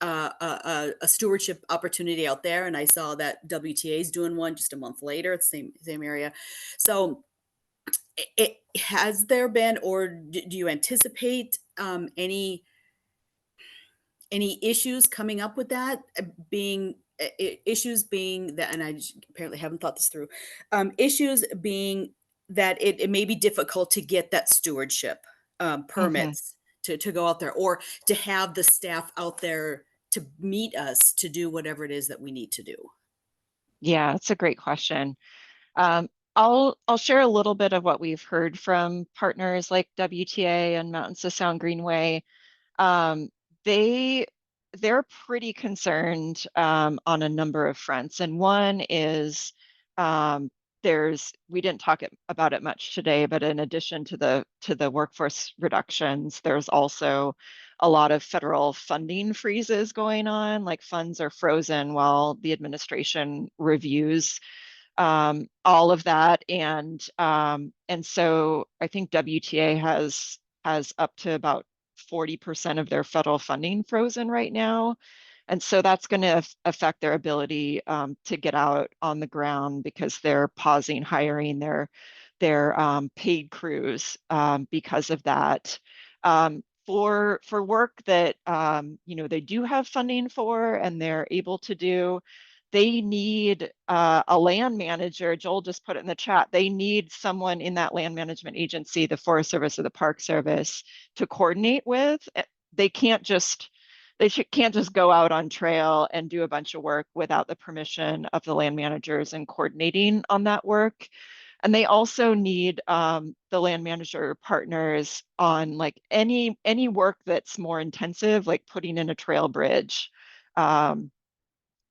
a stewardship opportunity out there, and I saw that WTA is doing one just a month later. It's the same area. So, it has there been, or do you anticipate any issues coming up with that? Issues being that, and I apparently haven't thought this through. Issues being that it may be difficult to get that stewardship permits to go out there, or to have the staff out there to meet us to do whatever it is that we need to do. Yeah, that's a great question. I'll share a little bit of what we've heard from partners like WTA and Mountains to Sound Greenway. They're pretty concerned on a number of fronts, and one is we didn't talk about it much today, but in addition to the workforce reductions, there's also a lot of federal funding freezes going on, like funds are frozen while the administration reviews all of that. And so I think WTA has up to about 40% of their federal funding frozen right now. And so that's going to affect their ability to get out on the ground, because they're pausing hiring their paid crews because of that. For work that they do have funding for and they're able to do, they need a land manager. Joel just put it in the chat. They need someone in that land management agency, the Forest Service or the Park Service, to coordinate with. They can't just can't just go out on trail and do a bunch of work without the permission of the land managers and coordinating on that work. And they also need the land manager partners on like any work that's more intensive, like putting in a trail bridge,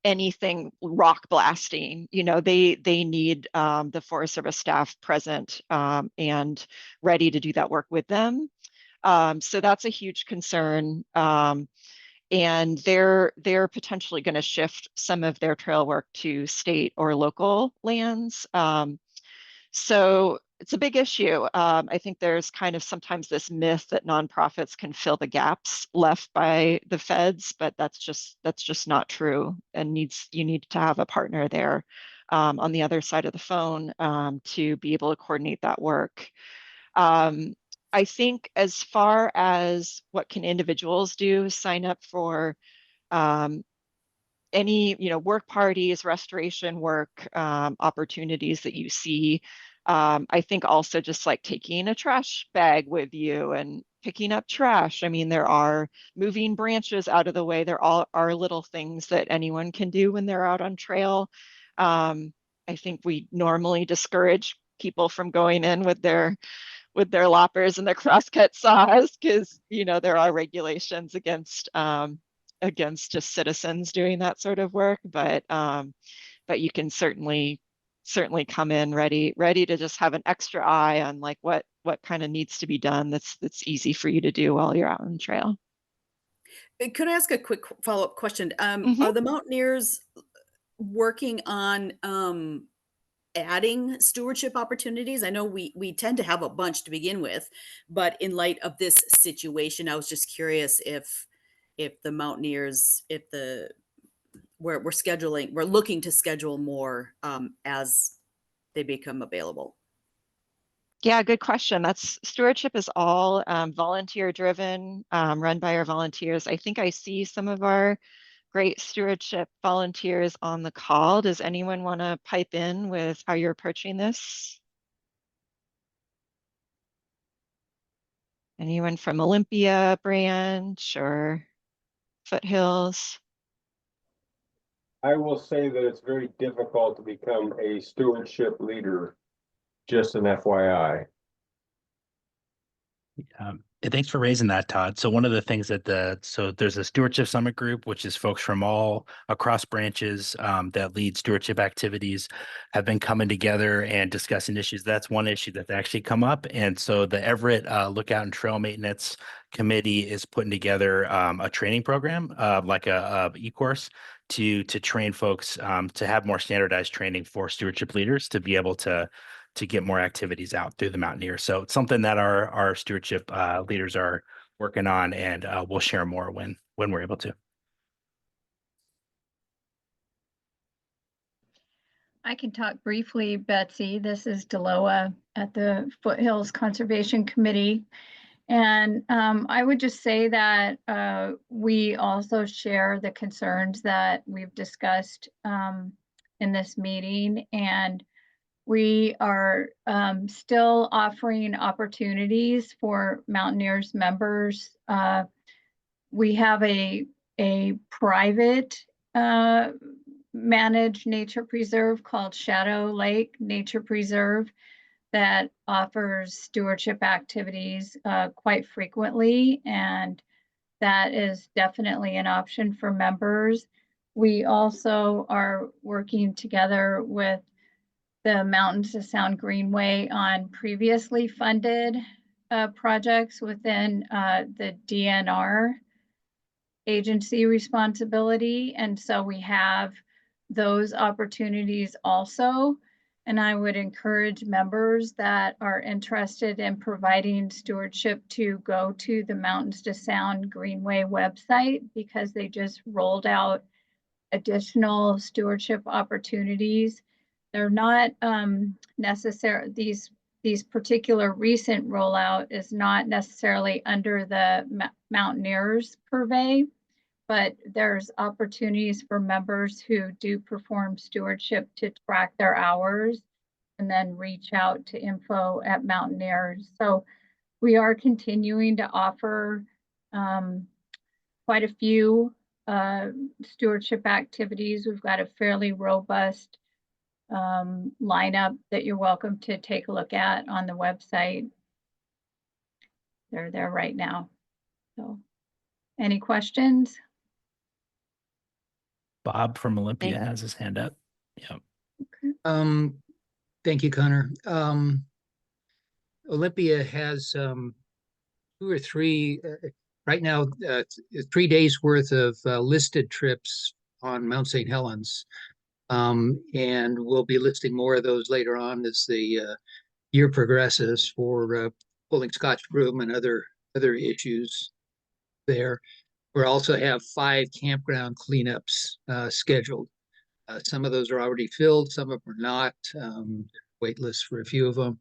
anything rock blasting. You know, they need the Forest Service staff present and ready to do that work with them. So that's a huge concern. And they're potentially going to shift some of their trail work to state or local lands. So it's a big issue. I think there's kind of sometimes this myth that nonprofits can fill the gaps left by the feds, but that's just not true. And you need to have a partner there on the other side of the phone to be able to coordinate that work. I think as far as what can individuals do, sign up for any, you know, work parties, restoration work opportunities that you see. I think also just like taking a trash bag with you and picking up trash. I mean, there are moving branches out of the way. There all are little things that anyone can do when they're out on trail. I think we normally discourage people from going in with their loppers and their crosscut saws because, you know, there are regulations against just citizens doing that sort of work, but you can certainly come in ready to just have an extra eye on like what kind of needs to be done that's easy for you to do while you're out on the trail. Could I ask a quick follow-up question? Mhm. Are the Mountaineers working on adding stewardship opportunities? I know we tend to have a bunch to begin with, but in light of this situation, I was just curious if the Mountaineers, we're looking to schedule more as they become available. Yeah, good question. Stewardship is all volunteer driven, run by our volunteers. I think I see some of our great stewardship volunteers on the call. Does anyone want to pipe in with how you're approaching this? Anyone from Olympia branch or Foothills? I will say that it's very difficult to become a stewardship leader, just an FYI. Thanks for raising that, Todd. So one of the things so there's a stewardship summit group, which is folks from all across branches that lead stewardship activities, have been coming together and discussing issues. That's one issue that's actually come up. And so the Everett Lookout and Trail Maintenance Committee is putting together a training program, like a e-course to train folks to have more standardized training for stewardship leaders to be able to get more activities out through the Mountaineers. So it's something that our stewardship leaders are working on, and we'll share more when we're able to. I can talk briefly, Betsy. This is Deloa at the Foothills Conservation Committee. And I would just say that we also share the concerns that we've discussed in this meeting. And we are still offering opportunities for Mountaineers members. We have a private managed nature preserve called Shadow Lake Nature Preserve that offers stewardship activities quite frequently, and that is definitely an option for members. We also are working together with the Mountains to Sound Greenway on previously funded projects within the DNR agency responsibility. And so we have those opportunities also. And I would encourage members that are interested in providing stewardship to go to the Mountains to Sound Greenway website, because they just rolled out additional stewardship opportunities. They're not necessary. These particular recent rollout is not necessarily under the Mountaineers purvey, but there's opportunities for members who do perform stewardship to track their hours and then reach out to info@Mountaineers. So we are continuing to offer quite a few stewardship activities. We've got a fairly robust lineup that you're welcome to take a look at on the website. They're there right now. So, any questions? Bob from Olympia has his hand up. Yeah. Thank you, Connor. Olympia has 2 or 3 right now, 3 days worth of listed trips on Mount St. Helens. And we'll be listing more of those later on as the year progresses for pulling Scotch broom and other issues there. We also have 5 campground cleanups scheduled. Some of those are already filled, some of them are not. Wait lists for a few of them.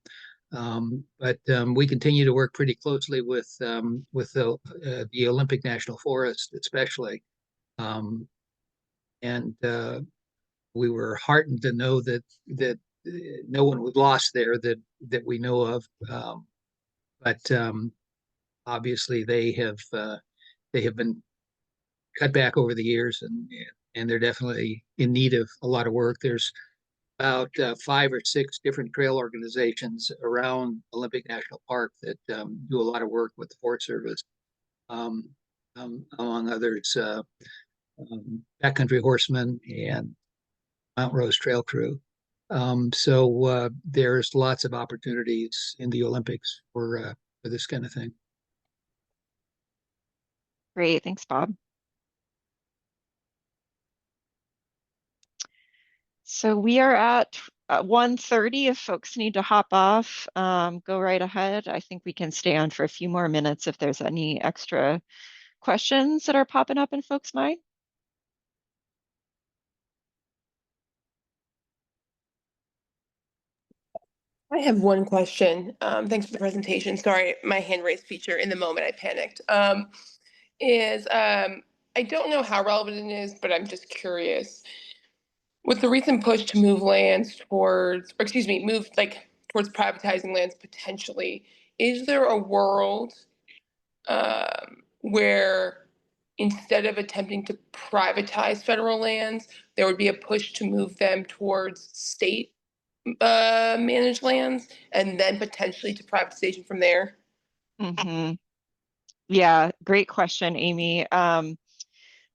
But we continue to work pretty closely with the Olympic National Forest, especially. And we were heartened to know that no one was lost there that we know of. But obviously they have been cut back over the years, and they're definitely in need of a lot of work. There's about 5 or 6 different trail organizations around Olympic National Park that do a lot of work with the Forest Service, among others, Backcountry Horsemen and Mount Rose Trail Crew. So there's lots of opportunities in the Olympics for this kind of thing. Great, thanks, Bob. So we are at 1:30. If folks need to hop off, go right ahead. I think we can stay on for a few more minutes if there's any extra questions that are popping up in folks' mind. I have one question. Thanks for the presentation. Sorry, my hand raised feature in the moment I panicked. I don't know how relevant it is, but I'm just curious. With the recent push to move lands towards, or excuse me, move towards privatizing lands potentially, is there a world where instead of attempting to privatize federal lands, there would be a push to move them towards state managed lands and then potentially to privatization from there? Mm-hmm. Yeah, great question, Amy.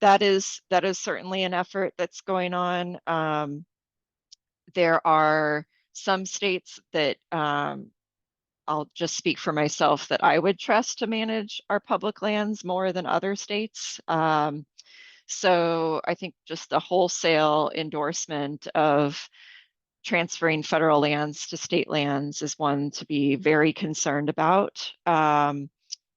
That is certainly an effort that's going on. There are some states that I'll just speak for myself that I would trust to manage our public lands more than other states. So I think just the wholesale endorsement of transferring federal lands to state lands is one to be very concerned about.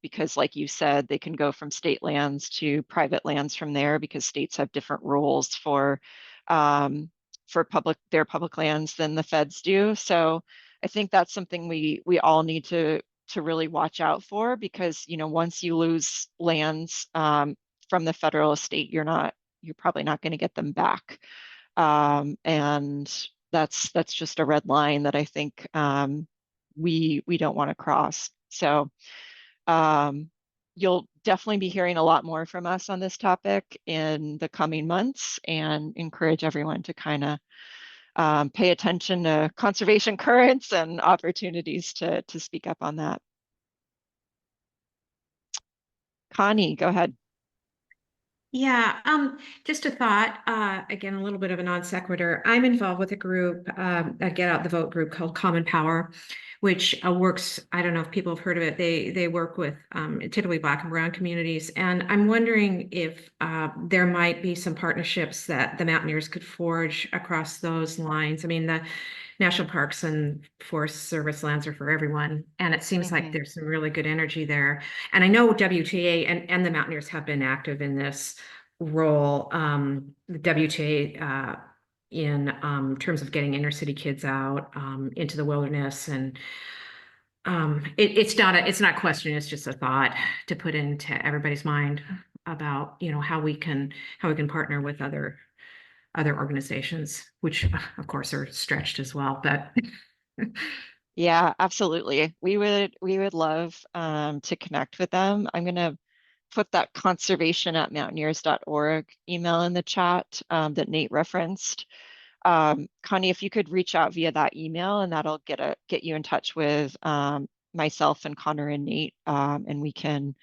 Because like you said, they can go from state lands to private lands from there because states have different rules for their public lands than the feds do. So I think that's something we all need to really watch out for, because once you lose lands from the federal estate, you're probably not going to get them back. And that's just a red line that I think we don't want to cross. So you'll definitely be hearing a lot more from us on this topic in the coming months, and encourage everyone to kind of pay attention to conservation currents and opportunities to speak up on that. Connie, go ahead. Yeah, just a thought, again, a little bit of a non sequitur. I'm involved with a group, a Get Out the Vote group called Common Power, which works, I don't know if people have heard of it. They work with typically Black and Brown communities. And I'm wondering if there might be some partnerships that the Mountaineers could forge across those lines. I mean, the national parks and Forest Service lands are for everyone. And it seems like there's some really good energy there. And I know WTA and the Mountaineers have been active in this role. The WTA in terms of getting inner city kids out into the wilderness. And it's not a question, it's just a thought to put into everybody's mind about, how we can partner with other organizations, which of course are stretched as well, but Yeah, absolutely. We would love to connect with them. I'm going to put that conservation@mountaineers.org email in the chat that Nate referenced. Connie, if you could reach out via that email, and that'll get you in touch with myself and Connor and Nate, and we can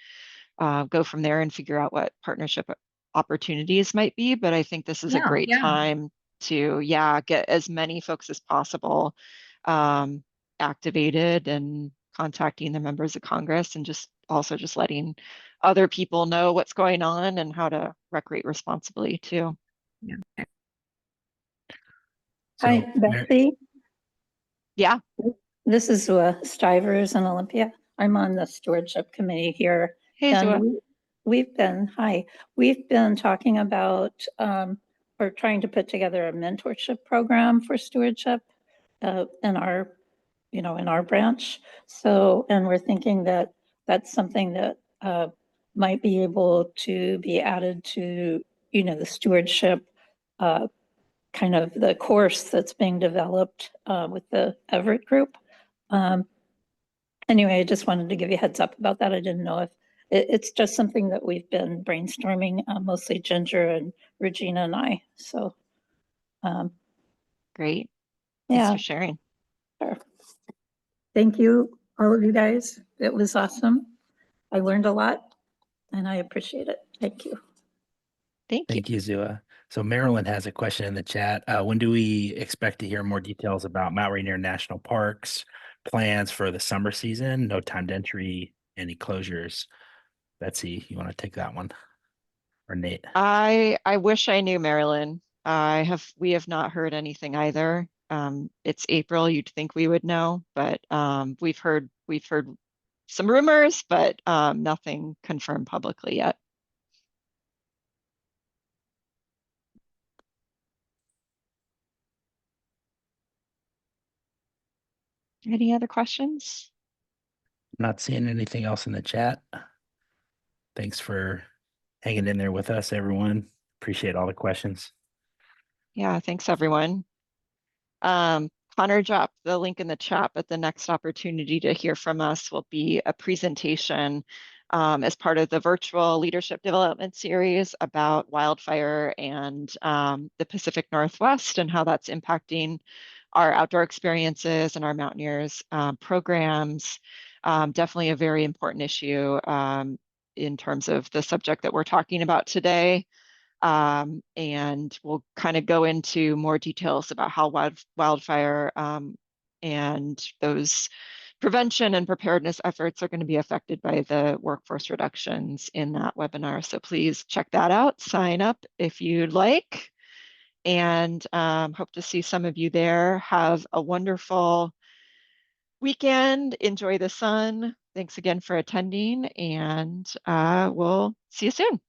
go from there and figure out what partnership opportunities might be. But I think this is a great time to, get as many folks as possible activated and contacting the members of Congress, and just letting other people know what's going on and how to recreate responsibly too. Yeah. Hi, So, Betsy. Yeah. This is Stivers in Olympia. I'm on the stewardship committee here. Hey, Zua. And we've been talking about or trying to put together a mentorship program for stewardship in our branch. So, and we're thinking that that's something that might be able to be added to, the stewardship kind of the course that's being developed with the Everett group. Anyway, I just wanted to give you a heads up about that. I didn't know if it's just something that we've been brainstorming, mostly Ginger and Regina and I. So, Great. yeah. Thanks for sharing. Sure. Thank you, all of you guys. It was awesome. I learned a lot and I appreciate it. Thank you. Thank you, Zua. So Marilyn has a question in the chat. When do we expect to hear more details about Mount Rainier National Park's plans for the summer season? No timed entry, any closures? Betsy, you want to take that one? Or Nate? I wish I knew, Marilyn. We have not heard anything either. It's April, you'd think we would know, but we've heard some rumors, but nothing confirmed publicly yet. Any other questions? Not seeing anything else in the chat. Thanks for hanging in there with us, everyone. Appreciate all the questions. Yeah, thanks everyone. Connor dropped the link in the chat, but the next opportunity to hear from us will be a presentation as part of the virtual leadership development series about wildfire and the Pacific Northwest and how that's impacting our outdoor experiences and our Mountaineers programs. Definitely a very important issue in terms of the subject that we're talking about today. And we'll kind of go into more details about how wildfire and those prevention and preparedness efforts are going to be affected by the workforce reductions in that webinar. So please check that out, sign up if you'd like, and hope to see some of you there. Have a wonderful weekend, enjoy the sun. Thanks again for attending, and we'll see you soon.